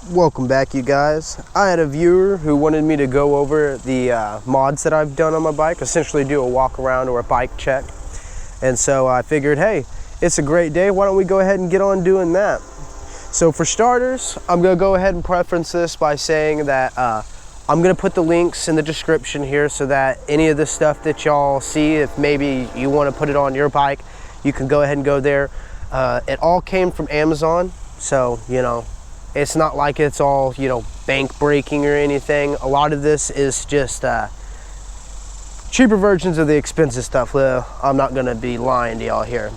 Welcome back, you guys. I had a viewer who wanted me to go over the mods that I've done on my bike, essentially do a walk around or a bike check. And so I figured, hey, it's a great day, why don't we go ahead and get on doing that. So for starters, I'm gonna go ahead and preference this by saying that I'm gonna put the links in the description here so that any of the stuff that y'all see, if maybe you wanna put it on your bike, you can go ahead and go there. It all came from Amazon, so, you know, it's not like it's all, you know, bank breaking or anything. A lot of this is just cheaper versions of the expensive stuff. Well, I'm not gonna be lying to y'all here.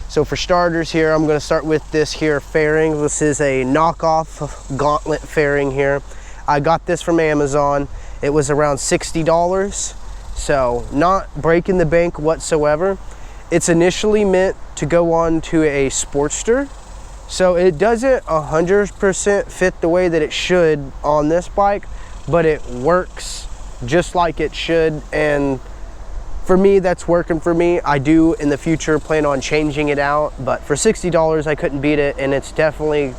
So for starters here, I'm gonna start with this here fairing. This is a knockoff gauntlet fairing here. I got this from Amazon. It was around $60, so not breaking the bank whatsoever. It's initially meant to go on to a Sportster, so it doesn't 100% fit the way that it should on this bike, but it works just like it should, and for me, that's working for me. I do in the future plan on changing it out, but for $60, I couldn't beat it, and it's definitely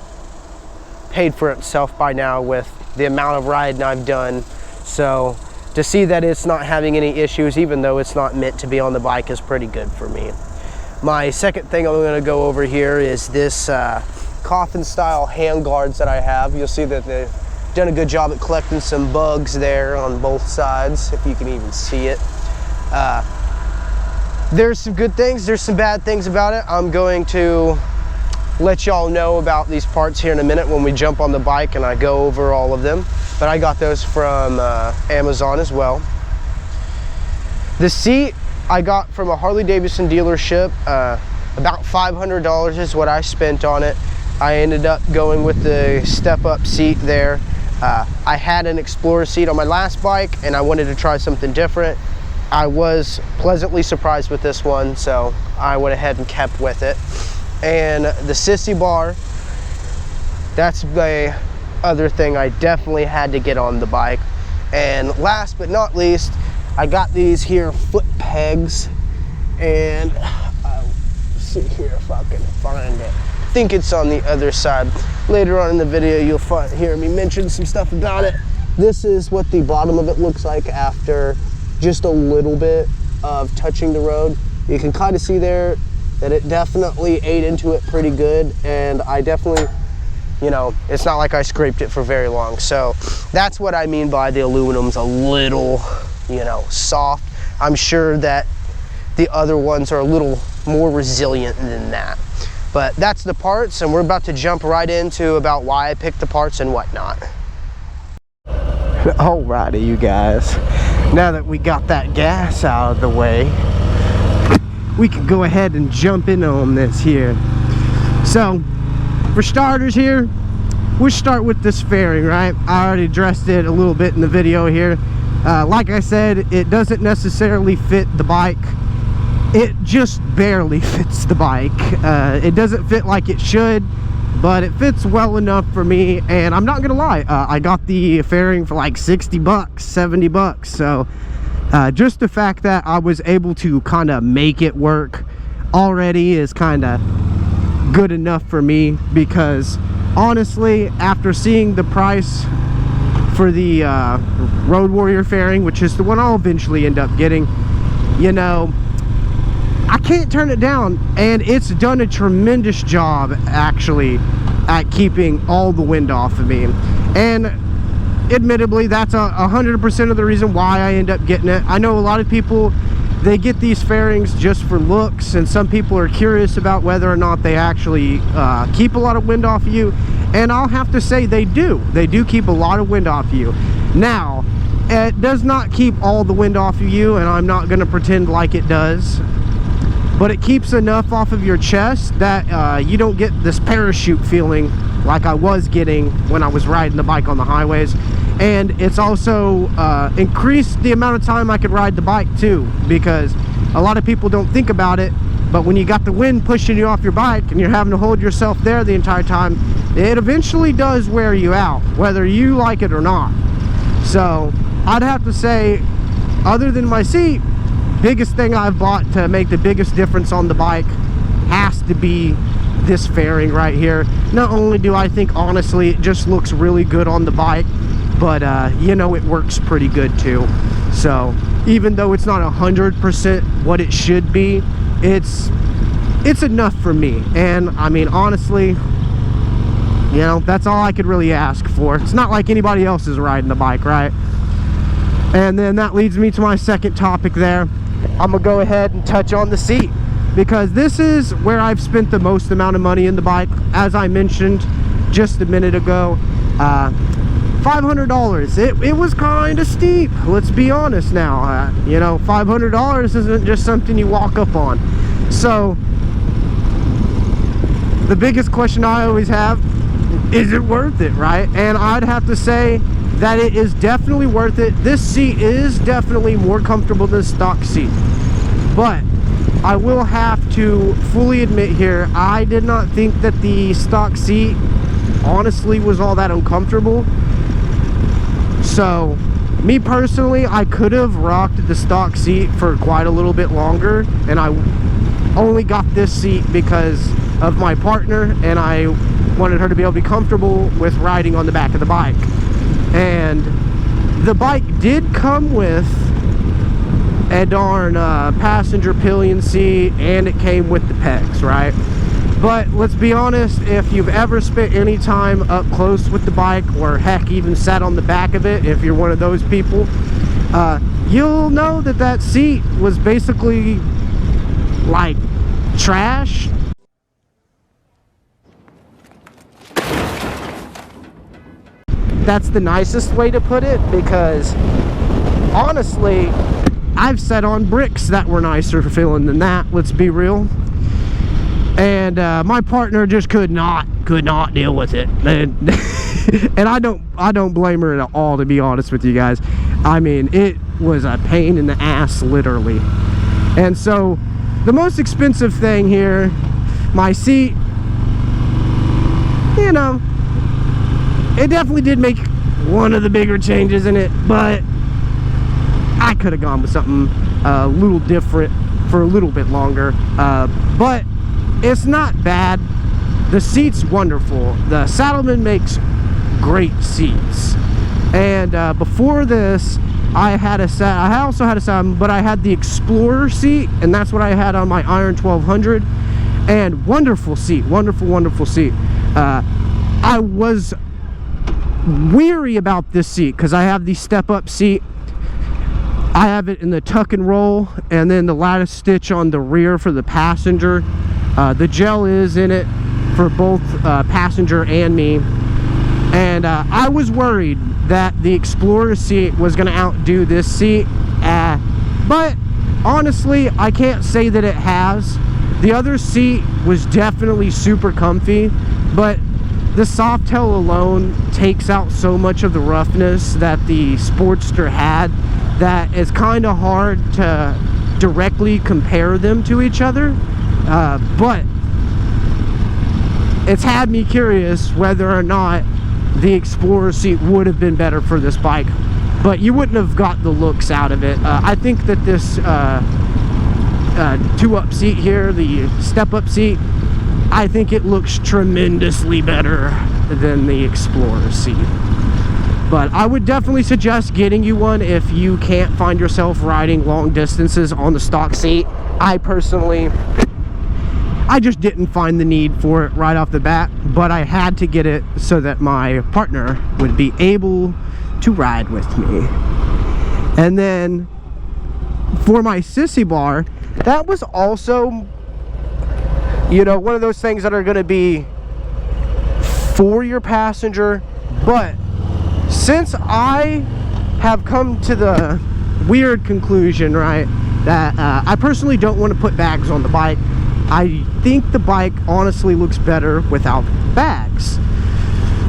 paid for itself by now with the amount of riding I've done. So to see that it's not having any issues, even though it's not meant to be on the bike, is pretty good for me. My second thing I'm gonna go over here is this COFFIN style hand guards that I have. You'll see that they've done a good job at collecting some bugs there on both sides, if you can even see it. There's some good things, there's some bad things about it. I'm going to let y'all know about these parts here in a minute when we jump on the bike and I go over all of them. But I got those from Amazon as well. The seat I got from a Harley-Davidson dealership. About $500 is what I spent on it. I ended up going with the step-up seat there. I had an Explorer seat on my last bike and I wanted to try something different. I was pleasantly surprised with this one, so I went ahead and kept with it. And the Sissy bar, that's the other thing I definitely had to get on the bike. And last but not least, I got these here FOOTPEGS, and I'll see here if I can find it. I think it's on the other side. Later on in the video, you'll hear me mention some stuff about it. This is what the bottom of it looks like after just a little bit of touching the road. You can kind of see there that it definitely ate into it pretty good, and I definitely, you know, it's not like I scraped it for very long. So that's what I mean by the aluminum's a little, you know, soft. I'm sure that the other ones are a little more resilient than that. But that's the parts, and we're about to jump right into about why I picked the parts and whatnot. Alrighty, you guys. Now that we got that gas out of the way, we can go ahead and jump in on this here. So, for starters here, we'll start with this fairing, right? I already addressed it a little bit in the video here. Like I said, it doesn't necessarily fit the bike. It just barely fits the bike. It doesn't fit like it should, but it fits well enough for me. And I'm not gonna lie, I got the fairing for like 60 bucks, 70 bucks. So just the fact that I was able to kind of make it work already is kind of good enough for me, because honestly, after seeing the price for the Road Warrior fairing, which is the one I'll eventually end up getting, you know, I can't turn it down. And it's done a tremendous job actually at keeping all the wind off of me. And admittedly, that's 100% of the reason why I end up getting it. I know a lot of people, they get these fairings just for looks, and some people are curious about whether or not they actually keep a lot of wind off of you. And I'll have to say they do. They do keep a lot of wind off of you. Now, it does not keep all the wind off of you, and I'm not going to pretend like it does. But it keeps enough off of your chest that you don't get this parachute feeling like I was getting when I was riding the bike on the highways. And it's also increased the amount of time I could ride the bike too, because a lot of people don't think about it, but when you got the wind pushing you off your bike and you're having to hold yourself there the entire time, it eventually does wear you out, whether you like it or not. So I'd have to say, other than my seat, biggest thing I've bought to make the biggest difference on the bike has to be this fairing right here. Not only do I think, honestly, it just looks really good on the bike, but you know, it works pretty good too. So even though it's not 100% what it should be, it's enough for me. And I mean, honestly, you know, that's all I could really ask for. It's not like anybody else is riding the bike, right? And then that leads me to my second topic there. I'm gonna go ahead and touch on the seat, because this is where I've spent the most amount of money in the bike. As I mentioned just a minute ago, $500. It was kind of steep, let's be honest now. You know, $500 isn't just something you walk up on. So the biggest question I always have, is it worth it, right? And I'd have to say that it is definitely worth it. This seat is definitely more comfortable than the stock seat, but I will have to fully admit here, I did not think that the stock seat honestly was all that uncomfortable. So me personally, I could have rocked the stock seat for quite a little bit longer, and I only got this seat because of my partner, and I wanted her to be able to be comfortable with riding on the back of the bike. And the bike did come with a darn passenger pillion seat, and it came with the pegs, right? But let's be honest, if you've ever spent any time up close with the bike, or heck, even sat on the back of it, if you're one of those people, you'll know that that seat was basically like trash. That's the nicest way to put it, because honestly, I've sat on bricks that were nicer feeling than that, let's be real. And my partner just could not deal with it. And I don't blame her at all, to be honest with you guys. I mean, it was a pain in the ass, literally. And so the most expensive thing here, my seat, you know, it definitely did make one of the bigger changes in it, but I could have gone with something a little different for a little bit longer. But it's not bad. The seat's wonderful. The Saddlemen makes great seats. And before this, I also had a Saddlemen, but I had the Explorer seat, and that's what I had on my Iron 1200. And wonderful seat, wonderful seat. I was weary about this seat because I have the step-up seat. I have it in the tuck and roll, and then the lattice stitch on the rear for the passenger. The gel is in it for both passenger and me. And I was worried that the Explorer seat was going to outdo this seat. But honestly, I can't say that it has. The other seat was definitely super comfy, but the Softail alone takes out so much of the roughness that the Sportster had that it's kind of hard to directly compare them to each other. But it's had me curious whether or not the Explorer seat would have been better for this bike, but you wouldn't have got the looks out of it. I think that this two-up seat here, the step-up seat, I think it looks tremendously better than the Explorer seat. But I would definitely suggest getting you one if you can't find yourself riding long distances on the stock seat. I just didn't find the need for it right off the bat, but I had to get it so that my partner would be able to ride with me. And then for my Sissy bar, that was also, you know, one of those things that are going to be for your passenger. But since I have come to the weird conclusion, right, that I personally don't want to put bags on the bike, I think the bike honestly looks better without bags.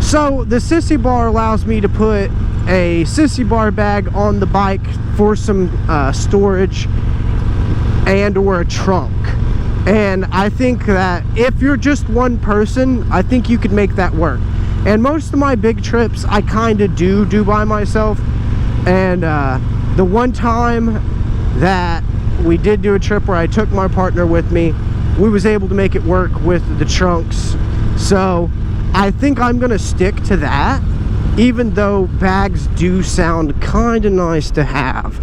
So the Sissy bar allows me to put a Sissy bar bag on the bike for some storage and or a trunk. And I think that if you're just one person, I think you could make that work. And most of my big trips I kind of do by myself. And the one time that we did do a trip where I took my partner with me, we was able to make it work with the trunks. So I think I'm gonna stick to that, even though bags do sound kind of nice to have.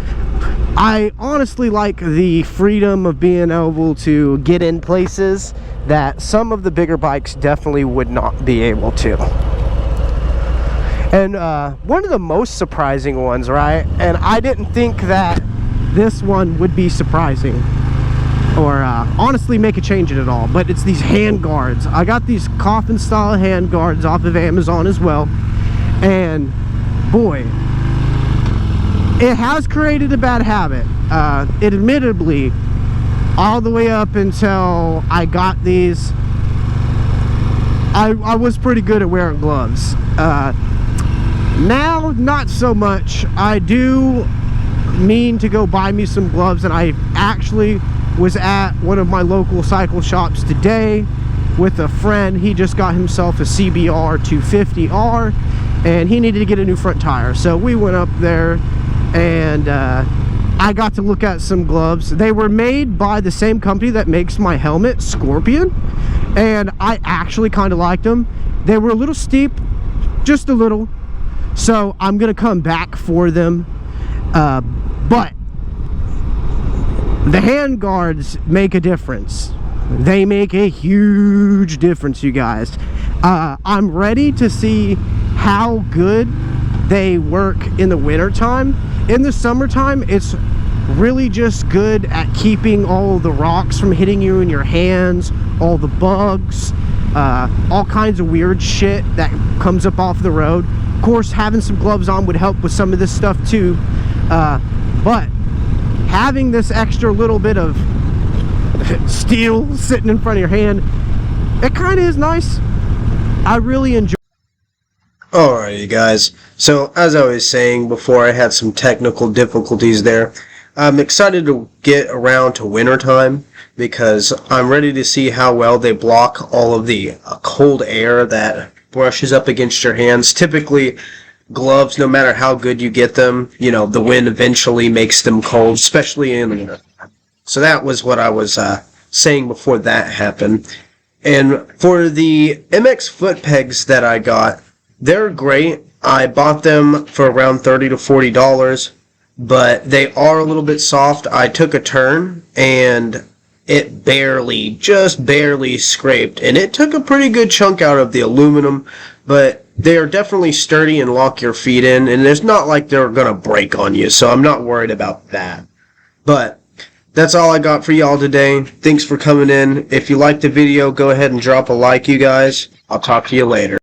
I honestly like the freedom of being able to get in places that some of the bigger bikes definitely would not be able to. And one of the most surprising ones, right? And I didn't think that this one would be surprising or honestly make a change in it at all, but it's these hand guards. I got these COFFIN style hand guards off of Amazon as well, and boy, it has created a bad habit. It admittedly, all the way up until I got these, I was pretty good at wearing gloves. Now, not so much. I do mean to go buy me some gloves, and I actually was at one of my local cycle shops today with a friend. He just got himself a CBR 250R, and he needed to get a new front tire. So we went up there, and I got to look at some gloves. They were made by the same company that makes my helmet, Scorpion, and I actually kind of liked them. They were a little steep, just a little, so I'm gonna come back for them. But the hand guards make a difference. They make a huge difference, you guys. I'm ready to see how good they work in the winter time. In the summertime, it's really just good at keeping all the rocks from hitting you in your hands, all the bugs, all kinds of weird shit that comes up off the road. Of course, having some gloves on would help with some of this stuff too, but having this extra little bit of steel sitting in front of your hand, it kind of is nice. I really enjoy. Alright, you guys, so as I was saying before, I had some technical difficulties there. I'm excited to get around to wintertime because I'm ready to see how well they block all of the cold air that brushes up against your hands. Typically, gloves, no matter how good you get them, you know, the wind eventually makes them cold, especially in the winter. So that was what I was saying before that happened. And for the MX foot pegs that I got, they're great. I bought them for around $30 to $40, but they are a little bit soft. I took a turn and it just barely scraped, and it took a pretty good chunk out of the aluminum, but they are definitely sturdy and lock your feet in, and it's not like they're gonna break on you, so I'm not worried about that. But that's all I got for y'all today. Thanks for coming in. If you liked the video, go ahead and drop a like, you guys. I'll talk to you later.